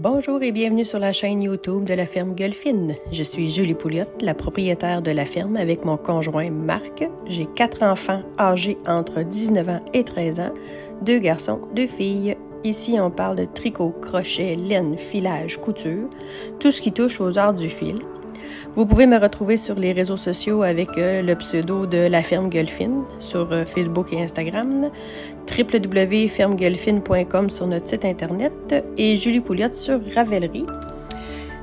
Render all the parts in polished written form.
Bonjour et bienvenue sur la chaîne YouTube de la ferme Golfine. Je suis Julie Pouliot, la propriétaire de la ferme avec mon conjoint Marc. J'ai 4 enfants âgés entre 19 ans et 13 ans, 2 garçons, 2 filles. Ici, on parle de tricot, crochet, laine, filage, couture, tout ce qui touche aux arts du fil. Vous pouvez me retrouver sur les réseaux sociaux avec le pseudo de la ferme Golfine sur Facebook et Instagram, www.fermegolfine.com sur notre site internet et Julie Pouliot sur Ravelry.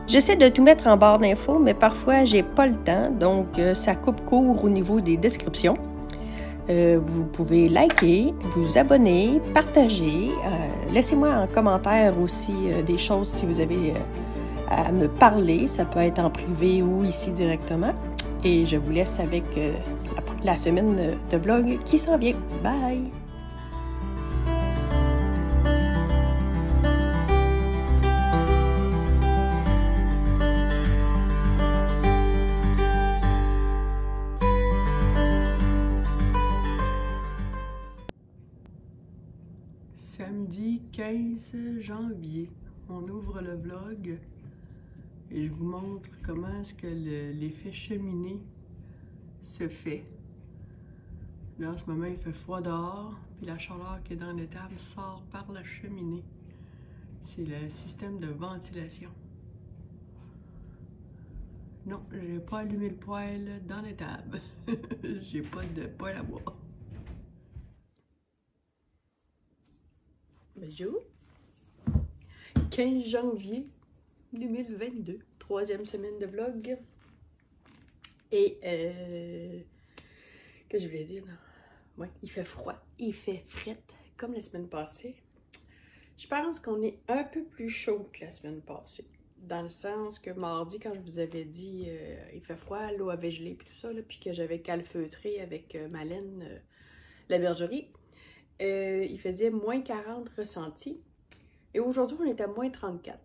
J'essaie de tout mettre en barre d'infos, mais parfois j'ai pas le temps, donc ça coupe court au niveau des descriptions. Vous pouvez liker, vous abonner, partager. Laissez-moi en commentaire aussi des choses si vous avez à me parler. Ça peut être en privé ou ici directement. Et je vous laisse avec la semaine de vlog qui s'en vient. Bye! Samedi 15 janvier, on ouvre le vlog et je vous montre comment est-ce que l'effet cheminée se fait. Là en ce moment il fait froid dehors, puis la chaleur qui est dans l'étable sort par la cheminée. C'est le système de ventilation. Non, j'ai pas allumé le poêle dans l'étable. J'ai pas de poêle à bois. Bonjour! 15 janvier 2022, troisième semaine de vlog. Et, que je voulais dire, non? Ouais, il fait froid, il fait frette, comme la semaine passée. Je pense qu'on est un peu plus chaud que la semaine passée. Dans le sens que mardi, quand je vous avais dit il fait froid, l'eau avait gelé, puis tout ça, là, puis que j'avais calfeutré avec ma laine la bergerie, il faisait moins 40 ressentis. Et aujourd'hui, on est à moins 34.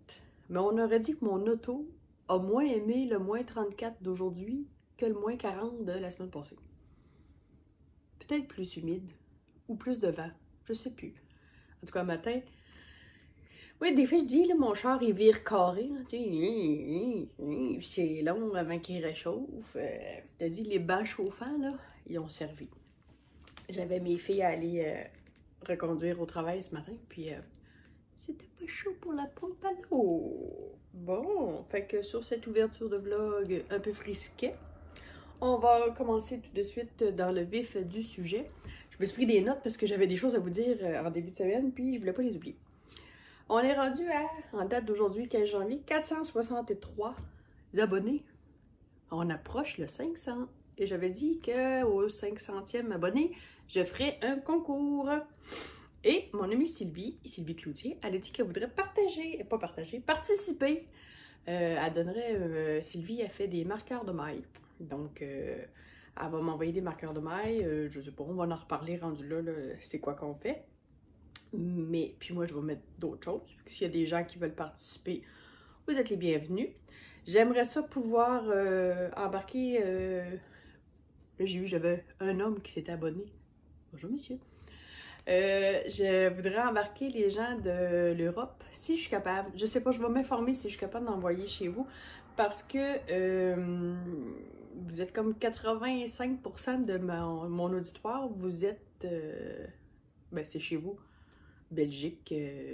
Mais on aurait dit que mon auto a moins aimé le moins 34 d'aujourd'hui que le moins 40 de la semaine passée. Peut-être plus humide ou plus de vent, je sais plus. En tout cas, matin, oui, des fois, je dis, là, mon char, il vire carré. C'est long avant qu'il réchauffe. T'as dit, les bas chauffants, là, ils ont servi. J'avais mes filles à aller reconduire au travail ce matin, puis c'était pas chaud pour la pompe à l'eau. Bon, fait que sur cette ouverture de vlog un peu frisquet, on va commencer tout de suite dans le vif du sujet. Je me suis pris des notes parce que j'avais des choses à vous dire en début de semaine, puis je voulais pas les oublier. On est rendu à, en date d'aujourd'hui, 15 janvier, 463 abonnés. On approche le 500. Et j'avais dit qu'au 500e abonné, je ferais un concours. Et mon amie Sylvie Cloutier, elle a dit qu'elle voudrait participer. Elle donnerait, Sylvie a fait des marqueurs de maille. Donc, elle va m'envoyer des marqueurs de maille. Je sais pas, on va en reparler rendu là c'est quoi qu'on fait. Mais, puis moi, je vais mettre d'autres choses. S'il y a des gens qui veulent participer, vous êtes les bienvenus. J'aimerais ça pouvoir embarquer... là, j'ai vu, j'avais un homme qui s'était abonné. Bonjour, monsieur. Je voudrais embarquer les gens de l'Europe, si je suis capable. Je sais pas, je vais m'informer si je suis capable d'envoyer chez vous. Parce que vous êtes comme 85% de mon auditoire. Vous êtes... ben, c'est chez vous. Belgique,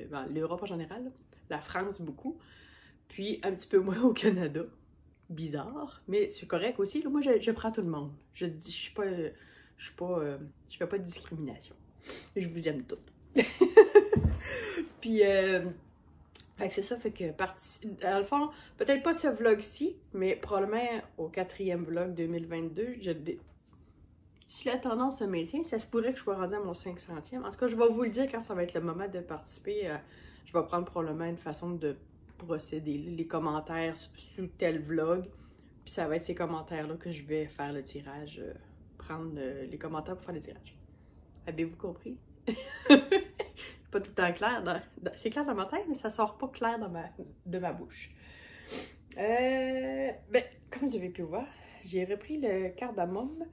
ben, l'Europe en général. La France, beaucoup. Puis un petit peu moins au Canada. Bizarre, mais c'est correct aussi. Là, moi, je prends tout le monde. Je dis, je fais pas de discrimination. Je vous aime toutes. Puis, fait que c'est ça, fait que, dans le fond, peut-être pas ce vlog-ci, mais probablement au 4e vlog 2022, si la tendance se maintient, ça se pourrait que je sois rendue à mon 500e. En tout cas, je vais vous le dire quand ça va être le moment de participer. Je vais prendre probablement une façon de procéder, les commentaires sous tel vlog. Puis ça va être ces commentaires-là que je vais faire le tirage, prendre les commentaires pour faire le tirage. Avez-vous compris? Pas tout le temps clair. C'est clair dans ma tête, mais ça sort pas clair de ma bouche. Ben, comme vous avez pu voir, j'ai repris le cardamome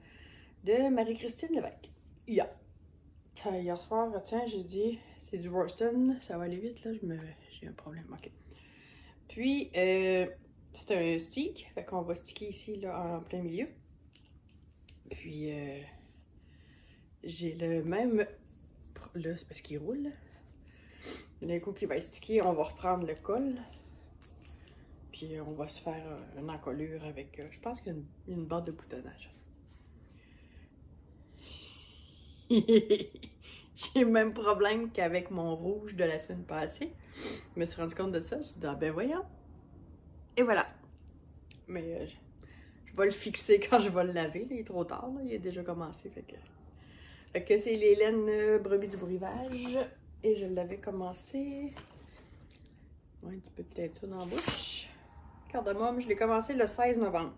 de Marie-Christine Lévesque. Hier soir, tiens, j'ai dit, c'est du Worston, ça va aller vite, là, j'ai un problème, ok. Puis, c'est un stick, fait qu'on va sticker ici, là, en plein milieu. Puis, j'ai le même... Là, c'est parce qu'il roule. D'un coup qu'il va sticker, on va reprendre le col. Puis, on va se faire une encolure avec... je pense qu'il y a une barre de boutonnage. J'ai le même problème qu'avec mon rouge de la semaine passée. Je me suis rendu compte de ça. Je dit, ah ben voyons. Et voilà. Mais je vais le fixer quand je vais le laver. Là. Il est trop tard. Là. Il a déjà commencé. Fait que c'est les laines brebis du breuvage. Et je l'avais commencé. Ouais, un petit peu de teinture dans la bouche. Cardamome, je l'ai commencé le 16 novembre.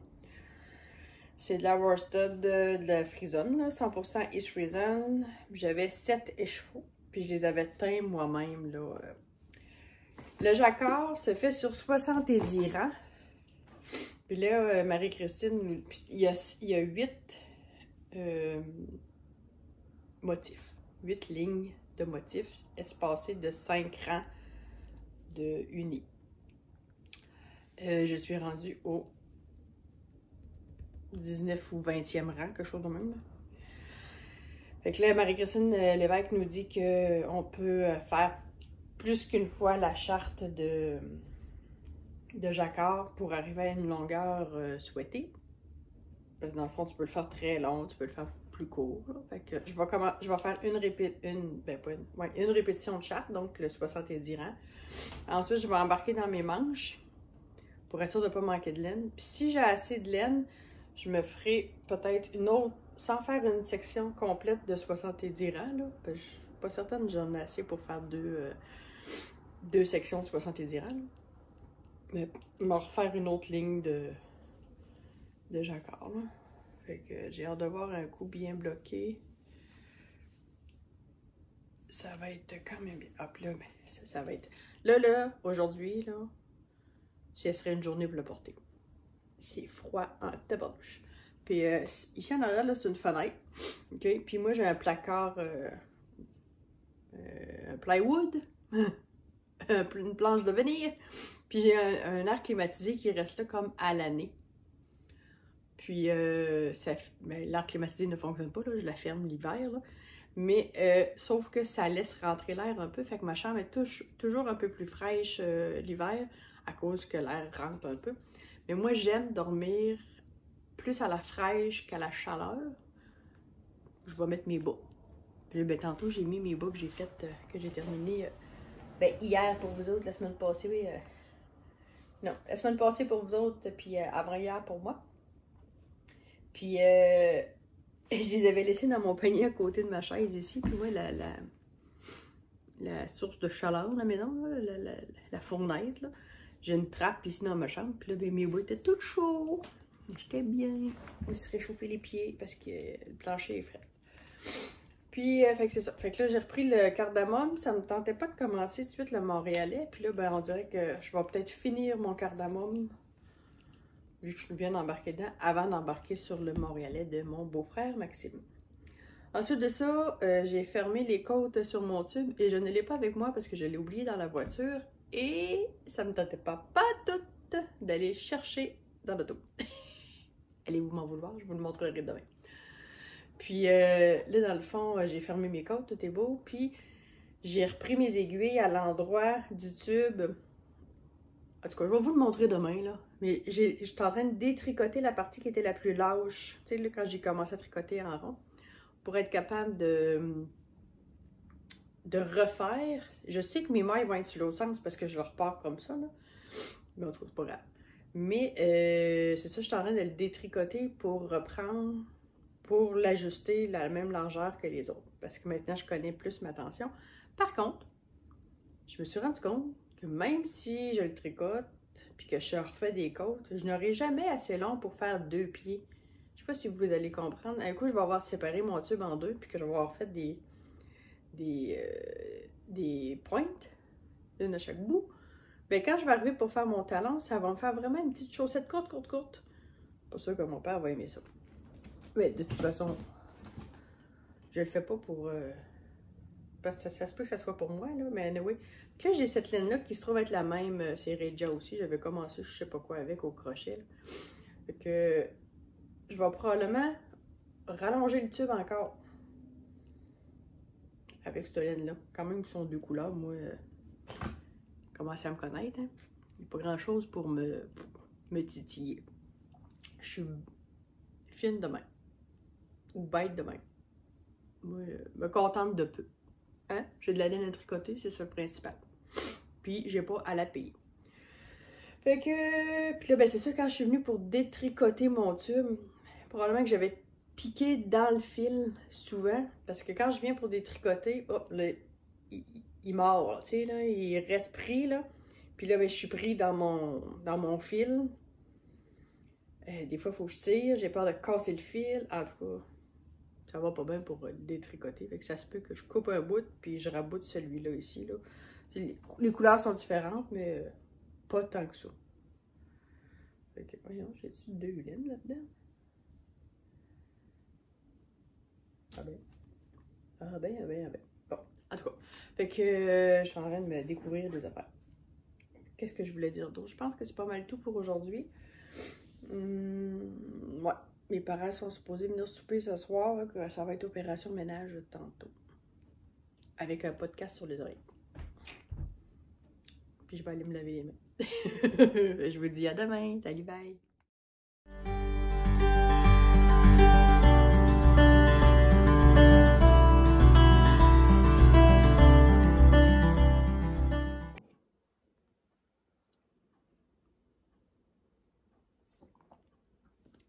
C'est de la worsted de la Frisonne, 100% East Frisonne. J'avais 7 écheveaux, puis je les avais teints moi-même. Le jacquard se fait sur 70 rangs. Puis là, Marie-Christine, il y a 8 motifs. 8 lignes de motifs espacées de 5 rangs de unis. Je suis rendue au 19 ou 20e rang, quelque chose de même. Là. Fait que là, Marie-Christine Lévesque nous dit qu'on peut faire plus qu'une fois la charte de jacquard pour arriver à une longueur souhaitée. Parce que dans le fond, tu peux le faire très long, tu peux le faire plus court. Là. Fait que je vais faire une répétition de charte, donc le 70 rangs. Ensuite, je vais embarquer dans mes manches pour être sûr de ne pas manquer de laine. Puis si j'ai assez de laine, je me ferai peut-être une autre, sans faire une section complète de 70 rangs, là, parce que je suis pas certaine que j'en ai assez pour faire deux sections de 70 rangs. Là. Mais me refaire une autre ligne de jacquard. Là. Fait que j'ai hâte de voir un coup bien bloqué. Ça va être quand même bien. Hop là, mais ça va être... Là, aujourd'hui, là, ce serait une journée pour le porter. C'est froid en tabarnouche. Puis ici en arrière, là, c'est une fenêtre. OK? Puis moi, j'ai un placard, un plywood, une planche de venir. Puis j'ai un air climatisé qui reste là comme à l'année. Puis l'air climatisé ne fonctionne pas, là, je la ferme l'hiver. Mais sauf que ça laisse rentrer l'air un peu. Fait que ma chambre est toujours un peu plus fraîche l'hiver à cause que l'air rentre un peu. Mais moi, j'aime dormir plus à la fraîche qu'à la chaleur. Je vais mettre mes bas. Puis là, ben, tantôt, j'ai mis mes bas que j'ai terminé hier pour vous autres, la semaine passée. Non, la semaine passée pour vous autres, puis avant-hier pour moi. Puis je les avais laissés dans mon panier à côté de ma chaise ici. Puis moi, la source de chaleur de la maison, là, la fournaise, là. J'ai une trappe ici dans ma chambre, puis là, ben, mes bois étaient tout chauds. J'étais bien. Je me suis réchauffé les pieds parce que le plancher est frais. Puis, fait que c'est ça. Fait que là, j'ai repris le cardamome. Ça me tentait pas de commencer tout de suite le montréalais. Puis là, ben, on dirait que je vais peut-être finir mon cardamome, vu que je viens d'embarquer dedans, avant d'embarquer sur le montréalais de mon beau-frère Maxime. Ensuite de ça, j'ai fermé les côtes sur mon tube et je ne l'ai pas avec moi parce que je l'ai oublié dans la voiture. Et ça me tentait pas tout d'aller chercher dans l'auto. Allez-vous m'en vouloir, je vous le montrerai demain. Puis là, dans le fond, j'ai fermé mes côtes, tout est beau. Puis j'ai repris mes aiguilles à l'endroit du tube. En tout cas, je vais vous le montrer demain, là. Mais j'étais en train de détricoter la partie qui était la plus lâche. Tu sais, là, quand j'ai commencé à tricoter en rond. Pour être capable de refaire. Je sais que mes mailles vont être sur l'autre sens parce que je le repars comme ça, là. Mais en tout cas, c'est pas grave. Mais c'est ça, je suis en train de le détricoter pour reprendre, pour l'ajuster la même largeur que les autres. Parce que maintenant, je connais plus ma tension. Par contre, je me suis rendu compte que même si je le tricote, puis que je refais des côtes, je n'aurai jamais assez long pour faire 2 pieds. Je sais pas si vous allez comprendre. Un coup, je vais avoir séparé mon tube en 2, puis que je vais avoir fait des pointes, une à chaque bout. Mais quand je vais arriver pour faire mon talon, ça va me faire vraiment une petite chaussette courte. Pas sûr que mon père va aimer ça. Mais de toute façon, je le fais pas pour parce que ça se peut que ça soit pour moi, là, mais anyway. Puis là, j'ai cette laine-là qui se trouve être la même, c'est Regia aussi. J'avais commencé, je sais pas quoi, avec au crochet. Là. Fait que je vais probablement rallonger le tube encore avec cette laine-là. Quand même, ils sont deux couleurs, moi, commencez à me connaître. Hein? Il n'y a pas grand-chose pour me titiller. Je suis fine de même. Ou bête de même. Moi, me contente de peu. Hein? J'ai de la laine à tricoter, c'est ça le principal. Puis, j'ai pas à la payer. Fait que... Puis là, ben c'est ça, quand je suis venue pour détricoter mon tube, probablement que j'avais piqué dans le fil souvent. Parce que quand je viens pour détricoter, hop, là, il mord, tu sais, là, il reste pris, là. Puis là, ben, je suis pris dans mon fil. Des fois, il faut que je tire, j'ai peur de casser le fil. En tout cas, ça va pas bien pour détricoter. Fait que ça se peut que je coupe un bout, puis je raboute celui-là ici, là. Les couleurs sont différentes, mais pas tant que ça. Fait que, voyons, j'ai-tu deux laines là-dedans? Ah ben. Ah ben, ah ben, ah ben. Bon, en tout cas. Fait que je suis en train de me découvrir des affaires. Qu'est-ce que je voulais dire d'autre? Je pense que c'est pas mal tout pour aujourd'hui. Ouais. Mes parents sont supposés venir souper ce soir, là, que ça va être opération ménage tantôt. Avec un podcast sur les oreilles. Puis je vais aller me laver les mains. Je vous dis à demain. Salut, bye!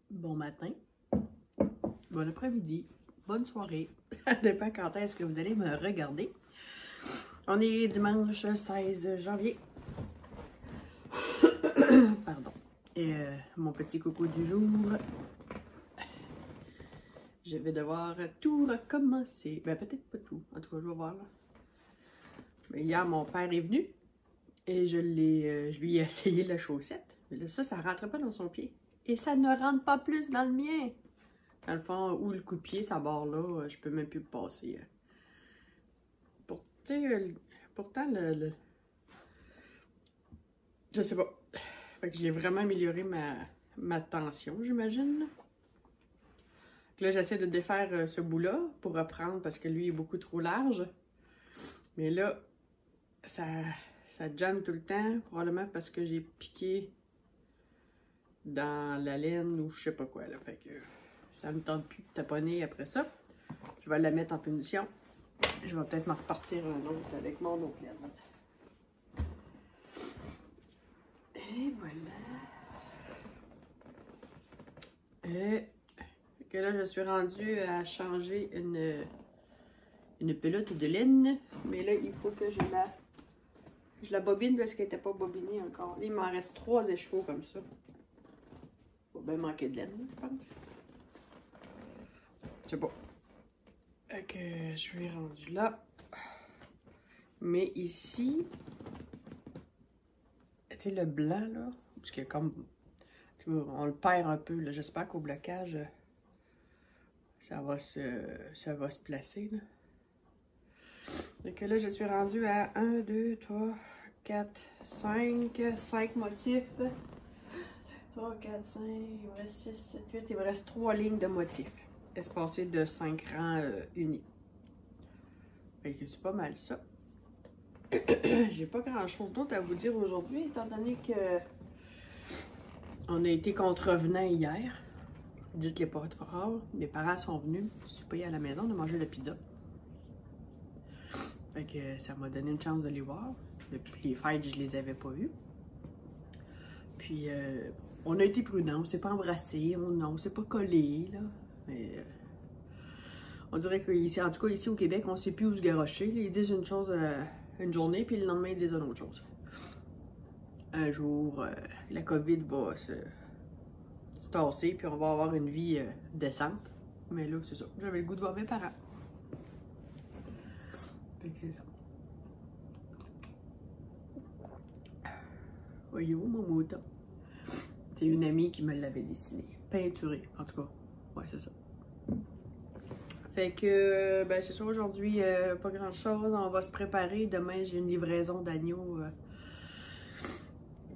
Bon matin, bon après-midi, bonne soirée. Ça dépend quand est-ce que vous allez me regarder. On est dimanche 16 janvier. Pardon. Et mon petit coucou du jour. Je vais devoir tout recommencer. Ben peut-être pas tout. En tout cas, je vais voir là. Mais hier, mon père est venu. Et je lui ai essayé la chaussette. Mais là, ça ne rentrait pas dans son pied. Et ça ne rentre pas plus dans le mien. Dans le fond, où le coup de pied, ça barre là, je peux même plus le passer. Pourtant, je sais pas. Fait que j'ai vraiment amélioré ma tension, j'imagine. Là, j'essaie de défaire ce bout-là pour reprendre parce que lui est beaucoup trop large. Mais là, ça jamme tout le temps, probablement parce que j'ai piqué dans la laine ou je sais pas quoi. Là. Fait que ça me tente plus de taponner après ça. Je vais la mettre en punition. Je vais peut-être m'en repartir un autre avec mon autre laine. Et voilà. Et que là, je suis rendue à changer une pelote de laine. Mais là, il faut que je la bobine parce qu'elle n'était pas bobinée encore. Là, il m'en reste 3 écheveaux comme ça. Il va bien manquer de laine, je pense. Je sais pas. Fait que je suis rendue là. Mais ici, tu sais, le blanc, là, parce que comme, tu vois, on le perd un peu, là. J'espère qu'au blocage, ça va se placer, là. Fait que là, je suis rendue à 1, 2, 3, 4, 5 motifs. 3, 4, 5, il me reste 6, 7, 8, il me reste 3 lignes de motifs. Espacées de 5 rangs unis. Fait que c'est pas mal ça. J'ai pas grand chose d'autre à vous dire aujourd'hui, étant donné que on a été contrevenants hier. Dites-le pas trop fort. Mes parents sont venus souper à la maison, de manger la pizza. Fait que ça m'a donné une chance de les voir. Depuis les fêtes, je les avais pas vus. Puis on a été prudents, on s'est pas embrassés, on s'est pas collés, là. Mais on dirait qu'ici, en tout cas ici au Québec, on sait plus où se garrocher. Ils disent une chose une journée, puis le lendemain, ils disent une autre chose. Un jour, la COVID va se tasser, puis on va avoir une vie décente. Mais là, c'est ça. J'avais le goût de voir mes parents. Fait que c'est ça. Voyez-vous mon mouton? C'est une amie qui me l'avait dessiné. Peinturé, en tout cas. Ouais, c'est ça. Fait que, ben c'est ça, aujourd'hui, pas grand chose. On va se préparer. Demain, j'ai une livraison d'agneaux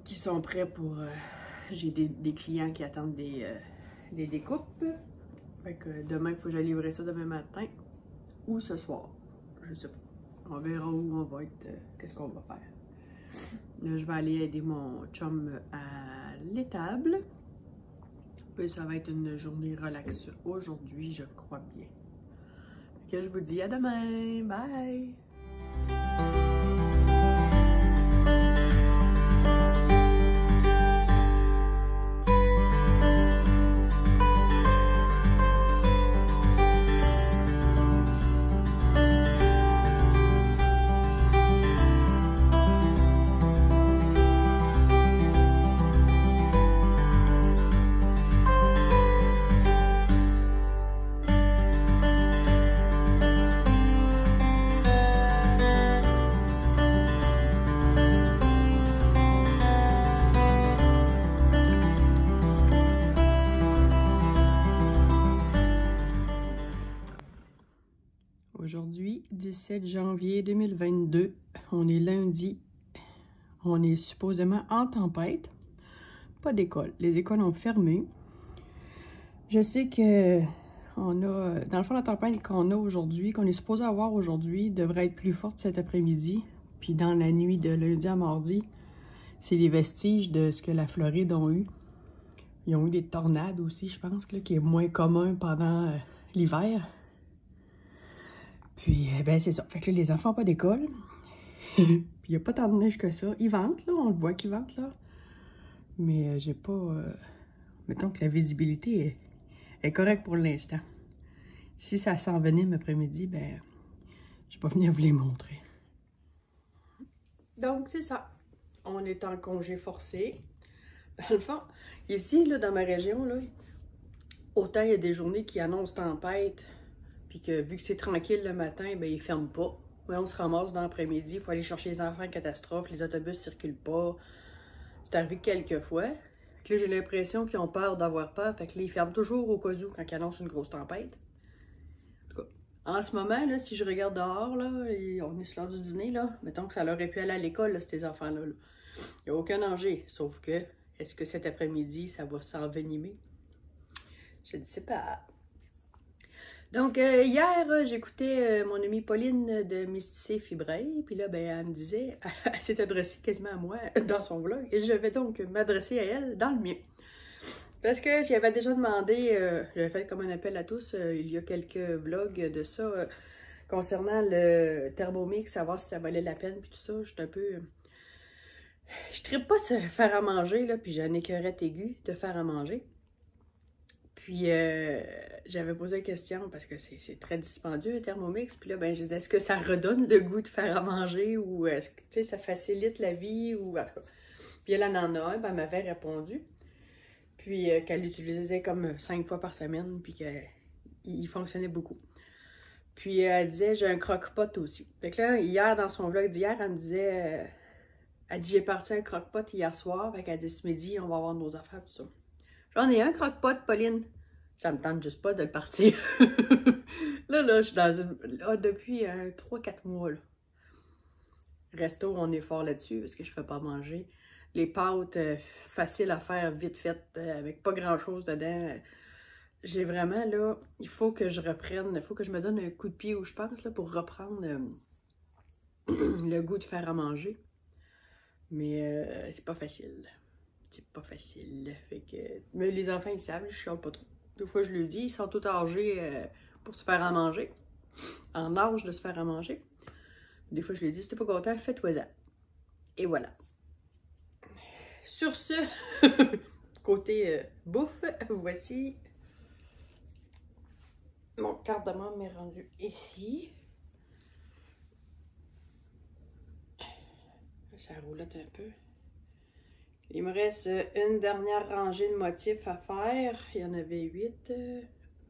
qui sont prêts pour. J'ai des clients qui attendent des découpes. Fait que demain, il faut que j'aille livrer ça demain matin ou ce soir. Je sais pas. On verra où on va être, qu'est-ce qu'on va faire. Là, je vais aller aider mon chum à l'étable. Puis ça va être une journée relax aujourd'hui, je crois bien. Que je vous dis à demain. Bye! Aujourd'hui, 17 janvier 2022, on est lundi, on est supposément en tempête, pas d'école, les écoles ont fermé. Je sais que on a, dans le fond, la tempête qu'on a aujourd'hui, qu'on est supposé avoir aujourd'hui, devrait être plus forte cet après-midi, puis dans la nuit de lundi à mardi, c'est les vestiges de ce que la Floride ont eu. Ils ont eu des tornades aussi, je pense, là, qui est moins commun pendant l'hiver. Puis, ben, c'est ça. Fait que là, les enfants n'ont pas d'école. Puis, il n'y a pas tant de neige que ça. Ils ventent, là. On le voit qu'ils ventent, là. Mais j'ai pas... Mettons que la visibilité est correcte pour l'instant. Si ça s'envenime après-midi, ben, je vais pas venir vous les montrer. Donc, c'est ça. On est en congé forcé. Dans le fond, ici, là, dans ma région, là, autant il y a des journées qui annoncent tempête, puis que vu que c'est tranquille le matin, ben ils ferment pas. Ouais, on se ramasse dans l'après-midi, il faut aller chercher les enfants, catastrophe, les autobus circulent pas. C'est arrivé quelques fois. Puis là, j'ai l'impression qu'ils ont peur d'avoir peur, fait que là, ils ferment toujours au cas où quand ils annoncent une grosse tempête. En tout cas, en ce moment, là, si je regarde dehors, là, et on est sur l'heure du dîner, là, mettons que ça leur aurait pu aller à l'école, là, ces enfants-là. Il n'y a aucun danger, sauf que, est-ce que cet après-midi, ça va s'envenimer? Je ne sais pas. Donc, hier, j'écoutais mon amie Pauline de Mysticé Fibreille, puis là, ben, elle me disait, elle s'est adressée quasiment à moi dans son vlog, et je vais donc m'adresser à elle dans le mien. Parce que j'y avais déjà demandé, j'avais fait comme un appel à tous, il y a quelques vlogs de ça, concernant le Thermomix, savoir si ça valait la peine, puis tout ça, j'étais un peu... Je trippe pas se faire à manger, là, puis j'ai une écœurette aiguë de faire à manger. Puis, j'avais posé la question parce que c'est très dispendieux, un Thermomix. Puis là, ben, je disais, est-ce que ça redonne le goût de faire à manger ou est-ce que, tu sais, ça facilite la vie ou en tout cas. Puis elle en a un, ben, elle m'avait répondu. Puis qu'elle l'utilisait comme 5 fois par semaine, puis qu'il fonctionnait beaucoup. Puis elle disait, j'ai un croque-pot aussi. Fait que là, hier, dans son vlog d'hier, elle me disait, elle dit, j'ai parti un croque-pot hier soir. Fait qu'elle dit, ce midi, on va avoir nos affaires, tout ça. J'en ai un croque-pot, Pauline. Ça me tente juste pas de le partir. là, je suis dans une... Là, depuis 3-4 mois, là. Resto, on est fort là-dessus parce que je fais pas manger. Les pâtes, faciles à faire, vite faites, avec pas grand-chose dedans. J'ai vraiment, là, il faut que je reprenne, il faut que je me donne un coup de pied où je pense, là, pour reprendre le goût de faire à manger. Mais c'est pas facile. C'est pas facile. Fait que... Mais les enfants, ils savent, je chiale pas trop. Des fois, je leur dis, ils sont tous âgés pour se faire à manger. En âge de se faire à manger. Des fois, je leur dis, si t'es pas content, fais-toi-en. Et voilà. Sur ce, côté bouffe, voici mon cardamome est rendu ici. Ça roulotte un peu. Il me reste une dernière rangée de motifs à faire. Il y en avait 8.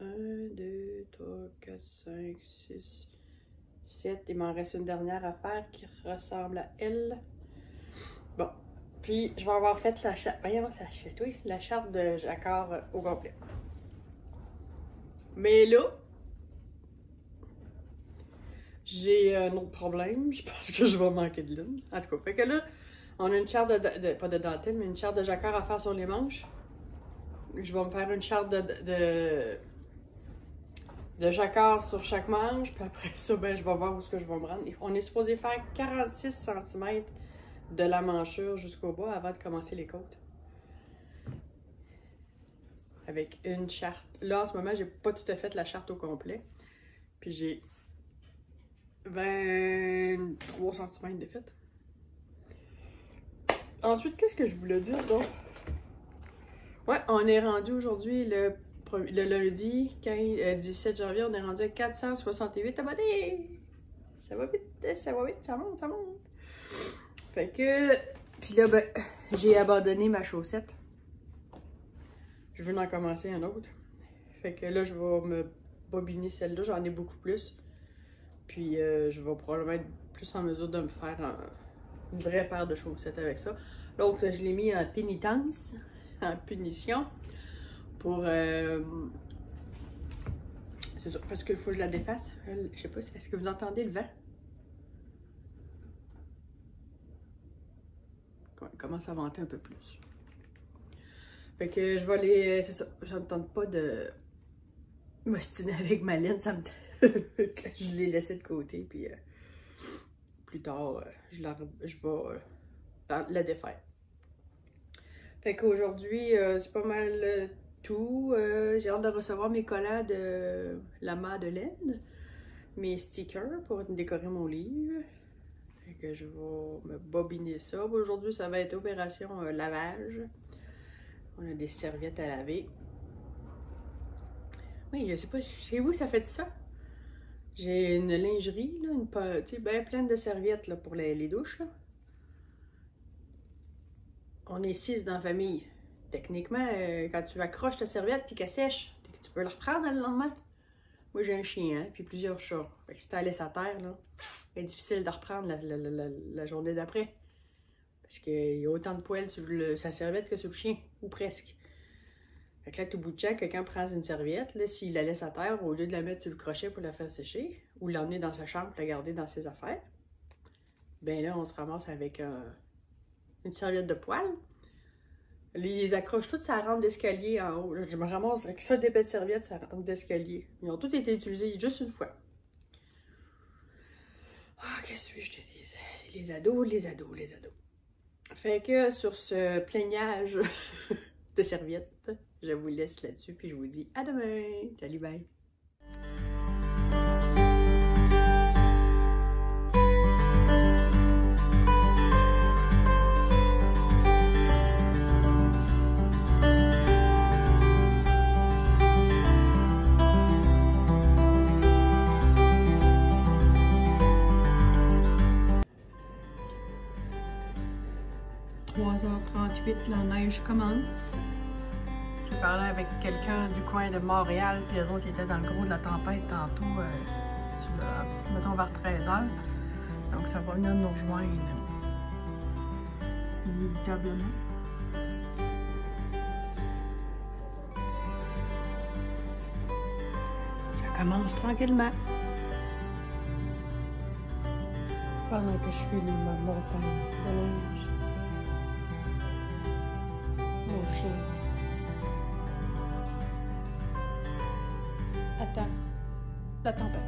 1, 2, 3, 4, 5, 6, 7. Il m'en reste une dernière à faire qui ressemble à elle. Bon. Puis, je vais avoir fait la charte. Voyons, ça achète, oui. La charte de Jacquard au complet. Mais là, j'ai un autre problème. Je pense que je vais manquer de laine. En tout cas, fait que là, on a une charte pas de dentelle, mais une charte de jacquard à faire sur les manches. Je vais me faire une charte de jacquard sur chaque manche, puis après ça, ben, je vais voir où est-ce que je vais me rendre. On est supposé faire 46 cm de la manchure jusqu'au bas avant de commencer les côtes. Avec une charte. Là, en ce moment, j'ai pas tout à fait la charte au complet. Puis j'ai 23 cm de fait. Ensuite, qu'est-ce que je voulais dire donc? Ouais, on est rendu aujourd'hui le lundi 17 janvier, on est rendu à 468 abonnés! Ça va vite, ça va vite, ça monte, ça monte! Fait que... Puis là, ben, j'ai abandonné ma chaussette. Je veux en commencer un autre. Fait que là, je vais me bobiner celle-là, j'en ai beaucoup plus. Puis je vais probablement être plus en mesure de me faire une vraie paire de chaussettes avec ça. L'autre, je l'ai mis en pénitence, en punition. Pour... c'est ça, parce qu'il faut que je la défasse. Je sais pas, est-ce que vous entendez le vent? Il commence à venter un peu plus. Fait que je vais aller... C'est ça, je ne tente pas de m'ostiner avec ma laine. Ça me... je l'ai laissé de côté, puis plus tard, je vais la défaire. Fait qu'aujourd'hui, c'est pas mal... tout. J'ai hâte de recevoir mes collants de la Madeleine, mes stickers pour décorer mon livre. Fait que je vais me bobiner ça. Aujourd'hui, ça va être opération lavage. On a des serviettes à laver. Oui, je sais pas, chez vous, ça fait ça? J'ai une lingerie, là, ben pleine de serviettes là, pour les douches. Là. On est 6 dans la famille. Techniquement, quand tu accroches ta serviette puis qu'elle sèche, tu peux la reprendre le lendemain. Moi, j'ai un chien, hein, puis plusieurs chats. Fait que si tu la laisses à terre, là, c'est difficile de reprendre la journée d'après. Parce qu'il y a autant de poils sur sa serviette que sur le chien, ou presque. Fait que là, tout bout de champ, quelqu'un prend une serviette, s'il la laisse à terre, au lieu de la mettre sur le crochet pour la faire sécher, ou l'emmener dans sa chambre pour la garder dans ses affaires, ben là, on se ramasse avec une serviette de poil. Ils les accrochent toutes sur la rampe d'escalier en haut. Là, je me ramasse avec ça, des belles serviettes sur la rampe d'escalier. Ils ont toutes été utilisées juste une fois. Ah, qu'est-ce que je te dis? C'est les ados, les ados, les ados. Fait que sur ce plaignage de serviettes, je vous laisse là-dessus, puis je vous dis à demain. Salut, bye! 3h38, la neige commence. J'ai parlé avec quelqu'un du coin de Montréal, puis eux autres étaient dans le gros de la tempête tantôt, mettons vers 13h. Donc ça va venir nous rejoindre inévitablement. Ça commence tranquillement. Pendant que je suis ma montagne de neige. Mon chien. Attends. La tempête.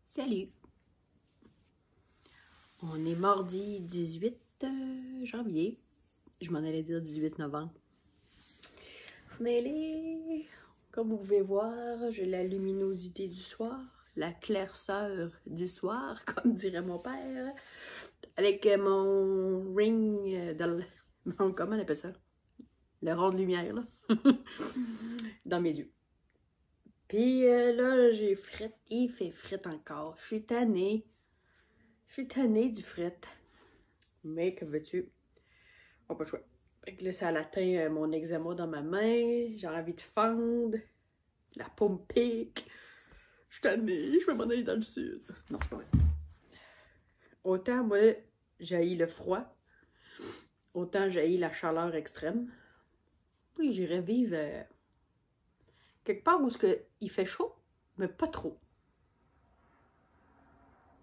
Salut. On est mardi 18 janvier. Je m'en allais dire 18 novembre. Mais comme vous pouvez voir, j'ai la luminosité du soir, la clairceur du soir, comme dirait mon père, avec mon ring, comment on appelle ça? Le rond de lumière, là, dans mes yeux. Puis là, j'ai fret, il fait fret encore. Je suis tannée. Je suis tannée du fret. Mais que veux-tu? On n'a pas le choix. Fait que là, ça atteint mon eczéma dans ma main. J'ai envie de fendre. La peau me pique. Je suis tannée. Je vais m'en aller dans le sud. Non, c'est pas vrai. Autant, moi, j'haïs le froid. autant j'haïs la chaleur extrême. Oui, j'irais vivre quelque part où il fait chaud, mais pas trop.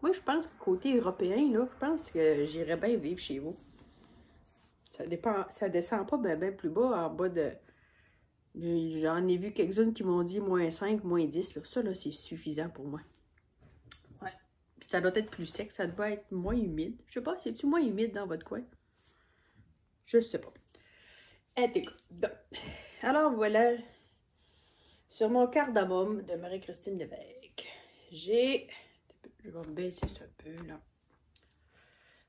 Moi, je pense que côté européen, là, je pense que j'irais bien vivre chez vous. Ça dépend, ça descend pas ben plus bas, en bas de... J'en ai vu quelques-unes qui m'ont dit -5, -10. Là. Ça, là, c'est suffisant pour moi. Ouais. Puis ça doit être plus sec, ça doit être moins humide. Je sais pas, c'est-tu moins humide dans votre coin? Je sais pas. Bon. Alors voilà, sur mon cardamome de Marie-Christine Lévesque, j'ai... Je vais me baisser ça un peu, là.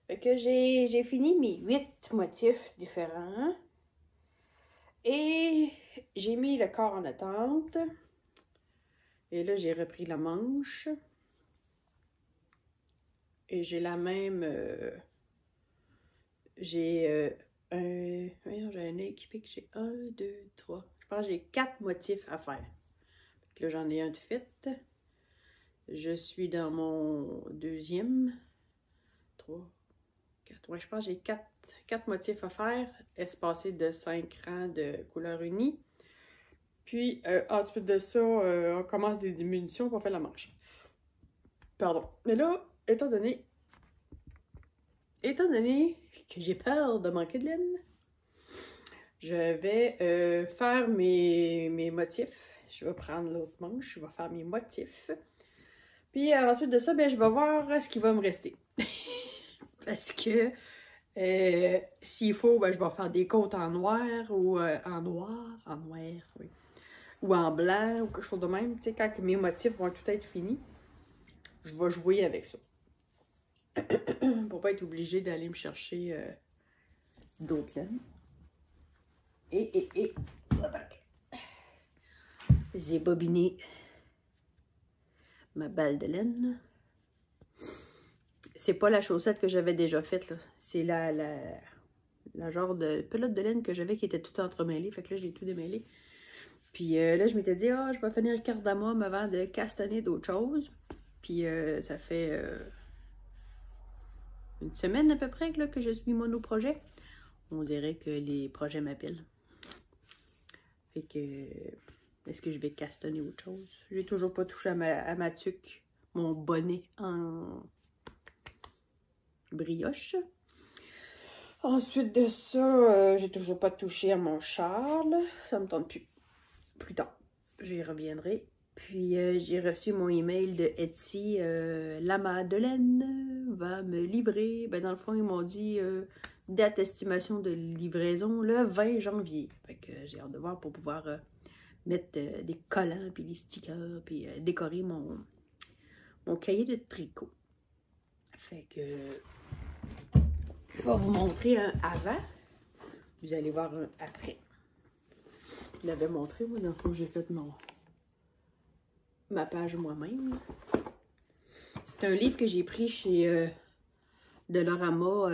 Fait que j'ai fini mes 8 motifs différents. Et j'ai mis le corps en attente. Et là, j'ai repris la manche. Et j'ai la même... j'ai voyons, j'ai un équipé que j'ai 1, 2, 3. Je pense que j'ai 4 motifs à faire. Fait que là, j'en ai un de fait. Je suis dans mon deuxième. 3, 4. Ouais, je pense que j'ai 4 motifs à faire, espacés de 5 rangs de couleur unie. Puis, ensuite de ça, on commence des diminutions pour faire la manche. Pardon. Mais là, étant donné que j'ai peur de manquer de laine, je vais faire mes motifs. Je vais prendre l'autre manche, je vais faire mes motifs. Puis ensuite de ça, ben, je vais voir ce qui va me rester. Parce que s'il faut, ben, je vais faire des côtes en noir ou en noir, oui. Ou en blanc ou quelque chose de même. Tu sais, quand mes motifs vont tout être finis, je vais jouer avec ça. Pour pas être obligée d'aller me chercher d'autres laines. Et j'ai bobiné ma balle de laine. C'est pas la chaussette que j'avais déjà faite, là. C'est la genre de pelote de laine que j'avais qui était tout entremêlée. Fait que là, je l'ai tout démêlé. Puis là, je m'étais dit, je vais finir cardamome avant de castanner d'autres choses. Puis ça fait une semaine à peu près là, que je suis monoprojet. On dirait que les projets m'appellent. Fait que, est-ce que je vais castanner autre chose? J'ai toujours pas touché à ma tuque, mon bonnet en brioche. Ensuite de ça, j'ai toujours pas touché à mon Charles. Ça me tente plus. Plus tard, j'y reviendrai. Puis j'ai reçu mon email de Etsy. La Madeleine va me livrer. Ben, dans le fond, ils m'ont dit date estimation de livraison le 20 janvier. Fait que j'ai hâte de voir pour pouvoir mettre des collants, puis des stickers, puis décorer mon cahier de tricot. Fait que je vais vous montrer un avant. Vous allez voir un après. Je l'avais montré, moi, dans le fond, j'ai fait ma page moi-même. C'est un livre que j'ai pris chez Dollarama.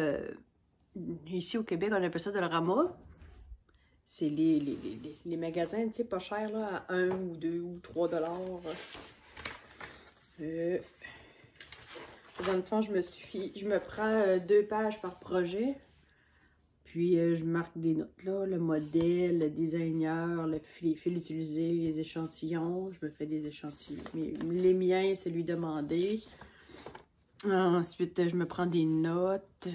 Ici au Québec, on appelle ça Dollarama. C'est les magasins, tu sais, pas chers, là, à 1 ou 2 ou 3 $. Dans le fond, je me prends 2 pages par projet. Puis, je marque des notes, là, le modèle, le designer, les fils utilisés, les échantillons. Je me fais des échantillons. Les miens, c'est lui demander. Ensuite, je me prends des notes.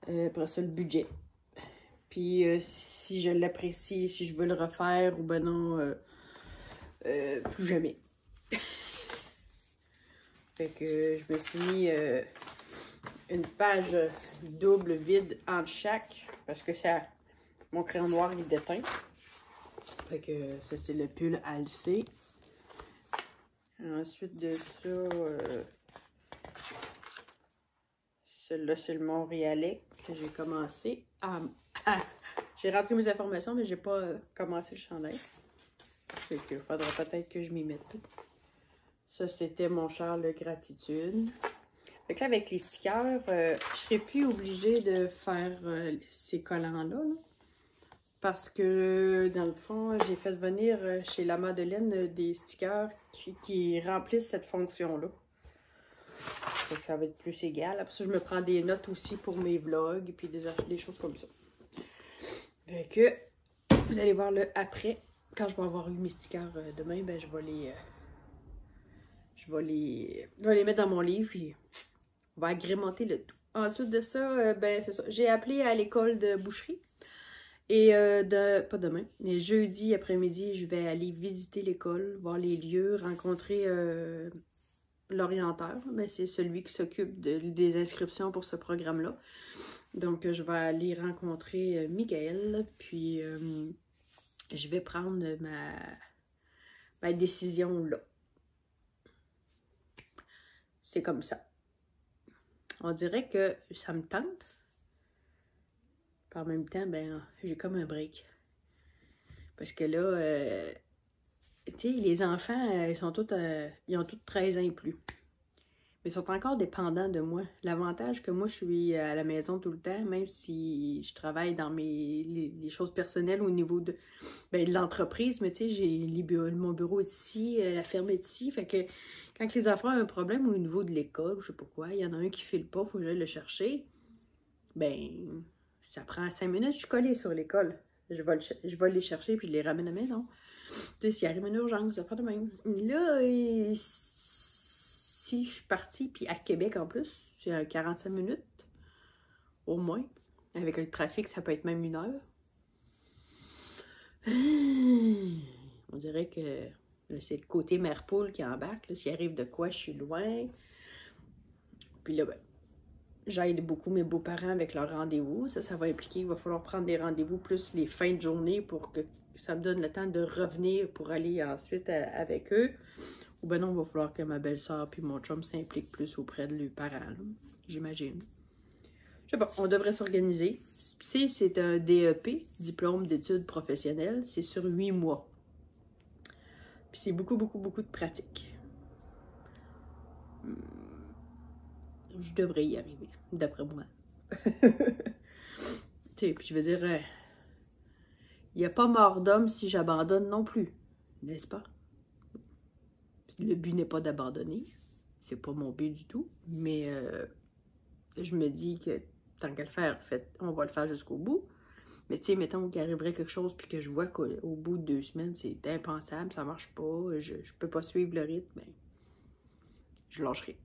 Après ça, le budget. Puis, si je l'apprécie, si je veux le refaire ou ben non, plus jamais. Fait que je me suis mis une page double vide entre chaque parce que ça, mon crayon noir il est déteint. Fait que ça c'est le pull Alcé. Ensuite de ça, celui-là c'est le Montréalais que j'ai commencé à j'ai rentré mes informations mais j'ai pas commencé le chandail. Fait qu'il faudra peut-être que je m'y mette. Ça c'était mon Charles Gratitude. Fait que là, avec les stickers, je serai plus obligée de faire ces collants-là. Là, parce que, dans le fond, j'ai fait venir chez La Madeleine des stickers qui remplissent cette fonction-là. Donc, ça va être plus égal. Après ça, je me prends des notes aussi pour mes vlogs et puis des choses comme ça. Fait que, vous allez voir le après. Quand je vais avoir eu mes stickers demain, ben je vais les mettre dans mon livre et on va agrémenter le tout. Ensuite de ça, ben c'est ça. J'ai appelé à l'école de boucherie. Et pas demain, mais jeudi après-midi, je vais aller visiter l'école, voir les lieux, rencontrer l'orienteur. Ben, c'est celui qui s'occupe des inscriptions pour ce programme-là. Donc, je vais aller rencontrer Michael, puis je vais prendre ma décision là. C'est comme ça. On dirait que ça me tente. Par même temps, ben, j'ai comme un break. Parce que là, tu sais, les enfants, ils ont tous 13 ans et plus. Mais ils sont encore dépendants de moi. L'avantage que moi, je suis à la maison tout le temps, même si je travaille dans les choses personnelles au niveau de l'entreprise, mais tu sais, mon bureau est ici, la ferme est ici. Fait que quand les enfants ont un problème au niveau de l'école, je sais pas quoi, il y en a un qui file pas, faut que j'aille le chercher, ben, ça prend 5 minutes, je suis collée sur l'école. Je vais les chercher puis je les ramène à la maison. Tu sais, s'il arrive une urgence, ça fait de même. Là, si je suis partie, puis à Québec en plus, c'est 45 minutes, au moins. Avec le trafic, ça peut être même 1 heure. On dirait que c'est le côté mère poule qui embarque. S'il arrive de quoi, je suis loin. Puis là, ben, j'aide beaucoup mes beaux-parents avec leurs rendez-vous. Ça va impliquer, il va falloir prendre des rendez-vous plus les fins de journée pour que ça me donne le temps de revenir pour aller ensuite avec eux. Ou ben non, il va falloir que ma belle-sœur puis mon chum s'impliquent plus auprès de leurs parents, j'imagine. Je sais pas, on devrait s'organiser. C'est un DEP, diplôme d'études professionnelles. C'est sur 8 mois. Puis c'est beaucoup de pratique. Je devrais y arriver, d'après moi. Tu sais, puis je veux dire, il n'y a pas mort d'homme si j'abandonne non plus, n'est-ce pas? Le but n'est pas d'abandonner. C'est pas mon but du tout. Mais je me dis que tant qu'à le faire, on va le faire jusqu'au bout. Mais tu sais, mettons qu'il arriverait quelque chose puis que je vois qu'au bout de 2 semaines, c'est impensable, ça marche pas, je peux pas suivre le rythme, ben, je lâcherai.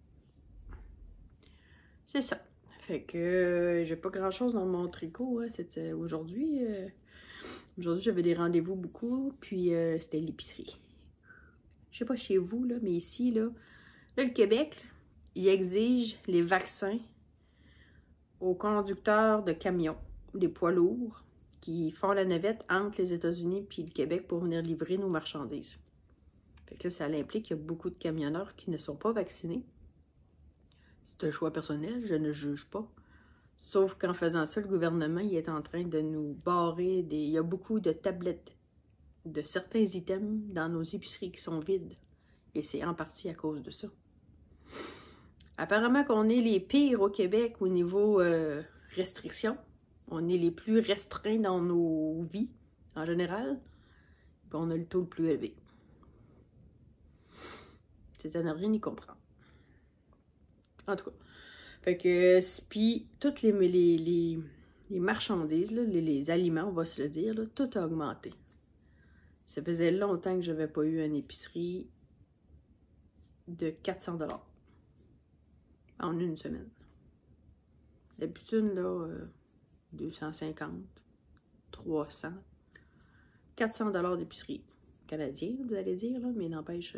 C'est ça. Fait que j'ai pas grand-chose dans mon tricot hein, aujourd'hui. Aujourd'hui, j'avais des rendez-vous beaucoup, puis c'était l'épicerie. Je sais pas chez vous, là, mais ici, là, le Québec, il exige les vaccins aux conducteurs de camions, des poids lourds, qui font la navette entre les États-Unis et le Québec pour venir livrer nos marchandises. Fait que là, ça implique qu'il y a beaucoup de camionneurs qui ne sont pas vaccinés. C'est un choix personnel, je ne juge pas. Sauf qu'en faisant ça, le gouvernement il est en train de nous barrer des... Il y a beaucoup de tablettes de certains items dans nos épiceries qui sont vides. Et c'est en partie à cause de ça. Apparemment qu'on est les pires au Québec au niveau restrictions. On est les plus restreints dans nos vies, en général. Puis on a le taux le plus élevé. C'est à ne rien y comprendre. En tout cas. Fait que, puis, toutes les marchandises, là, les aliments, on va se le dire, là, tout a augmenté. Ça faisait longtemps que je n'avais pas eu une épicerie de 400 $ en une semaine. D'habitude, là, 250, 300, 400 $ d'épicerie canadien, vous allez dire, là, mais n'empêche,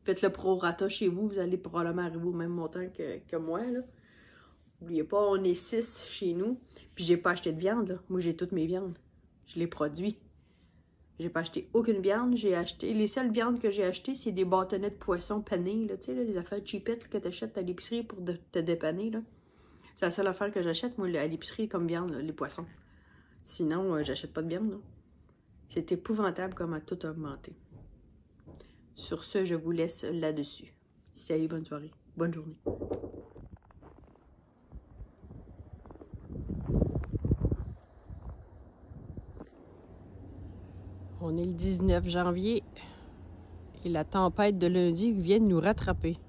faites le prorata chez vous, vous allez probablement arriver au même montant que moi, là. N'oubliez pas, on est 6 chez nous, puis j'ai pas acheté de viande, là. Moi, j'ai toutes mes viandes. Je les produis. J'ai pas acheté aucune viande. Les seules viandes que j'ai achetées, c'est des bâtonnets de poisson panés, là, tu sais, les affaires cheapettes que tu achètes à l'épicerie pour te dépanner, là. C'est la seule affaire que j'achète, moi, à l'épicerie, comme viande, là, les poissons. Sinon, j'achète pas de viande, là. C'est épouvantable comment tout a augmenté. Sur ce, je vous laisse là-dessus. Salut, bonne soirée. Bonne journée. On est le 19 janvier et la tempête de lundi vient de nous rattraper.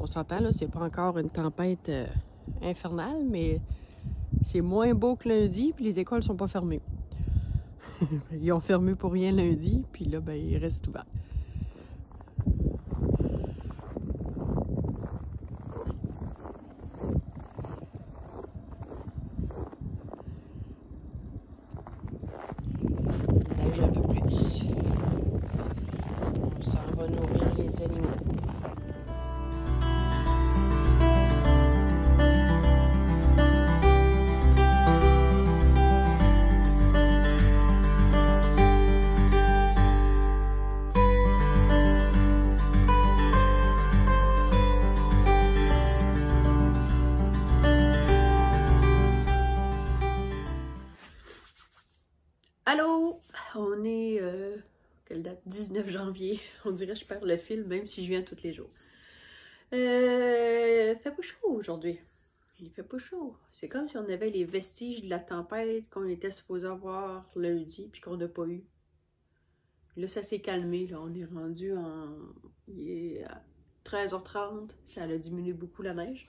On s'entend, là, c'est pas encore une tempête infernale, mais c'est moins beau que lundi, puis les écoles sont pas fermées. Ils ont fermé pour rien lundi, puis là, ben, ils restent ouverts. Neige un peu plus. On s'en va nourrir les animaux. Allô? On est, quelle date? 19 janvier. On dirait que je perds le fil, même si je viens tous les jours. Il fait pas chaud aujourd'hui. Il fait pas chaud. C'est comme si on avait les vestiges de la tempête qu'on était supposé avoir lundi, puis qu'on n'a pas eu. Là, ça s'est calmé. Là. On est rendu en... Il est à 13h30. Ça a diminué beaucoup la neige.